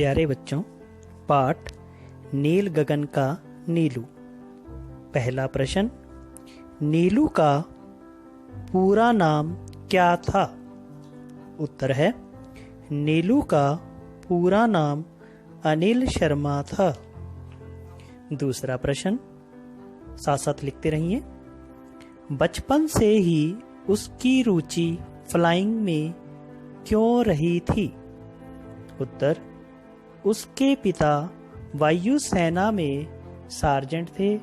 प्यारे बच्चों, पाठ नील गगन का नीलू। पहला प्रश्न, नीलू का पूरा नाम क्या था? उत्तर है नीलू का पूरा नाम अनिल शर्मा था। दूसरा प्रश्न, साथ साथ लिखते रहिए। बचपन से ही उसकी रुचि फ्लाइंग में क्यों रही थी? उत्तर, उसके पिता वायुसेना में सार्जेंट थे।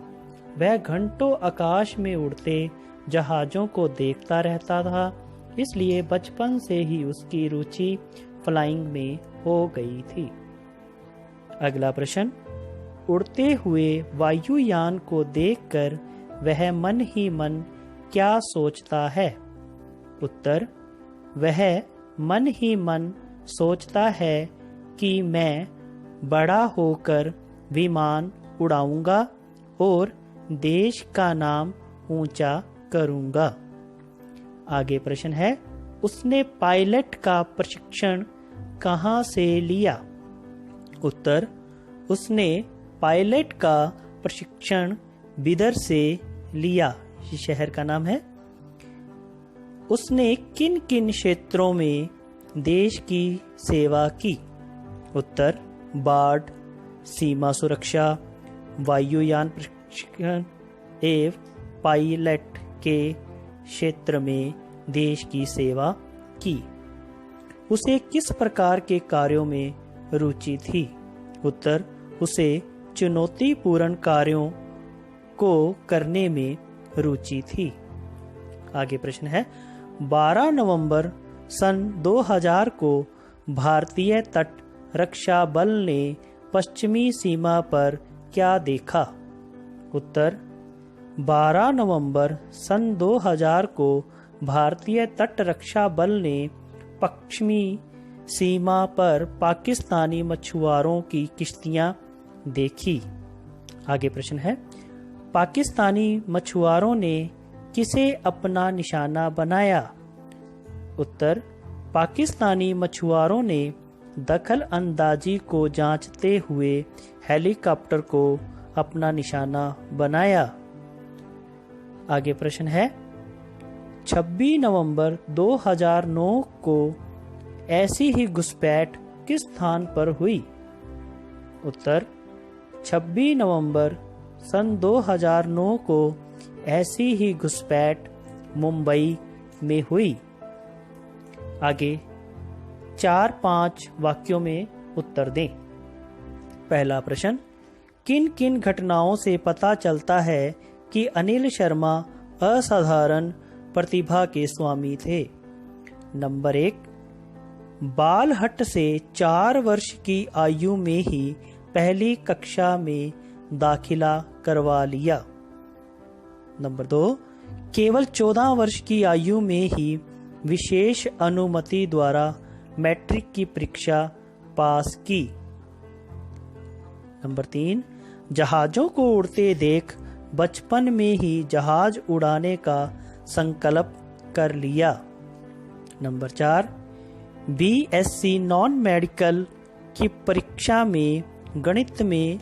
वह घंटों आकाश में उड़ते जहाज़ों को देखता रहता था, इसलिए बचपन से ही उसकी रुचि फ्लाइंग में हो गई थी। अगला प्रश्न, उड़ते हुए वायुयान को देखकर वह मन ही मन क्या सोचता है? उत्तर, वह मन ही मन सोचता है कि मैं बड़ा होकर विमान उड़ाऊंगा और देश का नाम ऊंचा करूंगा। आगे प्रश्न है, उसने पायलट का प्रशिक्षण कहाँ से लिया? उत्तर, उसने पायलट का प्रशिक्षण बिदर से लिया। इस शहर का नाम है। उसने किन किन क्षेत्रों में देश की सेवा की? उत्तर, बाढ़, सीमा सुरक्षा, वायुयान प्रशिक्षण एवं पायलट के क्षेत्र में देश की सेवा की। उसे किस प्रकार के कार्यों में रुचि थी? उत्तर, उसे चुनौतीपूर्ण कार्यों को करने में रुचि थी। आगे प्रश्न है, 12 नवंबर सन 2000 को भारतीय तट रक्षा बल ने पश्चिमी सीमा पर क्या देखा? उत्तर, 12 नवंबर सन 2000 को भारतीय तट रक्षा बल ने पश्चिमी सीमा पर पाकिस्तानी मछुआरों की किश्तियां देखी। आगे प्रश्न है, पाकिस्तानी मछुआरों ने किसे अपना निशाना बनाया? उत्तर, पाकिस्तानी मछुआरों ने दखल अंदाजी को जांचते हुए हेलीकॉप्टर को अपना निशाना बनाया। आगे प्रश्न है, 26 नवंबर 2009 को ऐसी ही घुसपैठ किस स्थान पर हुई? उत्तर, 26 नवंबर सन 2009 को ऐसी ही घुसपैठ मुंबई में हुई। आगे 4-5 वाक्यों में उत्तर दें। पहला प्रश्न, किन किन घटनाओं से पता चलता है कि अनिल शर्मा असाधारण प्रतिभा के स्वामी थे? नंबर 1, बालहट से 4 वर्ष की आयु में ही पहली कक्षा में दाखिला करवा लिया। नंबर 2, केवल 14 वर्ष की आयु में ही विशेष अनुमति द्वारा मैट्रिक की परीक्षा पास की। नंबर 3, जहाजों को उड़ते देख बचपन में ही जहाज उड़ाने का संकल्प कर लिया। नंबर 4, बीएससी नॉन मेडिकल की परीक्षा में गणित में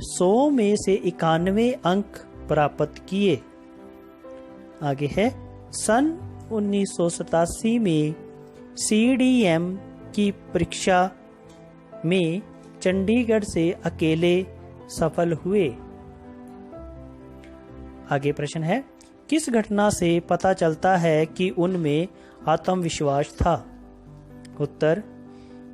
100 में से 91 अंक प्राप्त किए। आगे है, सन 1987 में सीडीएम की परीक्षा में चंडीगढ़ से अकेले सफल हुए। आगे प्रश्न है, किस घटना से पता चलता है कि उनमें आत्मविश्वास था? उत्तर,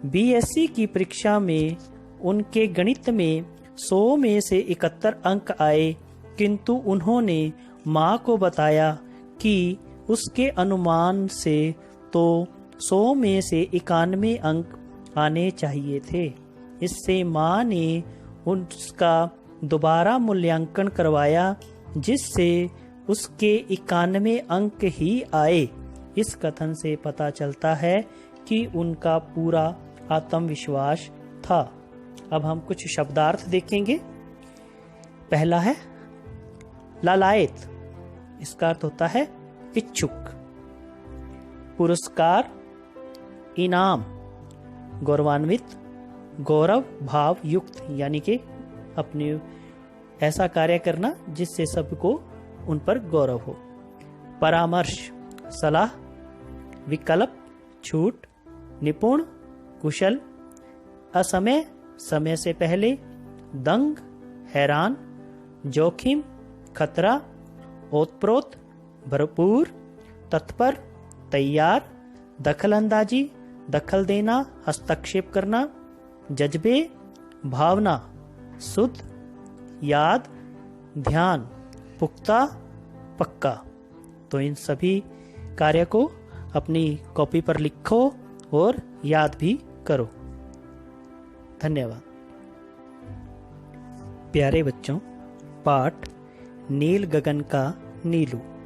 बीएससी की परीक्षा में उनके गणित में 100 में से 71 अंक आए, किंतु उन्होंने मां को बताया कि उसके अनुमान से तो 100 में से 91 अंक आने चाहिए थे। इससे मां ने उसका दोबारा मूल्यांकन करवाया, जिससे उसके 91 अंक ही आए। इस कथन से पता चलता है कि उनका पूरा आत्मविश्वास था। अब हम कुछ शब्दार्थ देखेंगे। पहला है लालायत, इसका अर्थ होता है इच्छुक। पुरस्कार, इनाम, गौरवान्वित, गौरव भाव युक्त, यानी कि अपने ऐसा कार्य करना जिससे सबको उन पर गौरव हो। परामर्श सलाह, विकल्प छूट, निपुण कुशल, असमय समय से पहले, दंग हैरान, जोखिम खतरा, ओतप्रोत भरपूर, तत्पर तैयार, दखलंदाजी दखल देना हस्तक्षेप करना, जज्बे भावना शुद्ध, याद ध्यान पुख्ता पक्का। तो इन सभी कार्य को अपनी कॉपी पर लिखो और याद भी करो। धन्यवाद। प्यारे बच्चों, पाठ नील गगन का नीलू।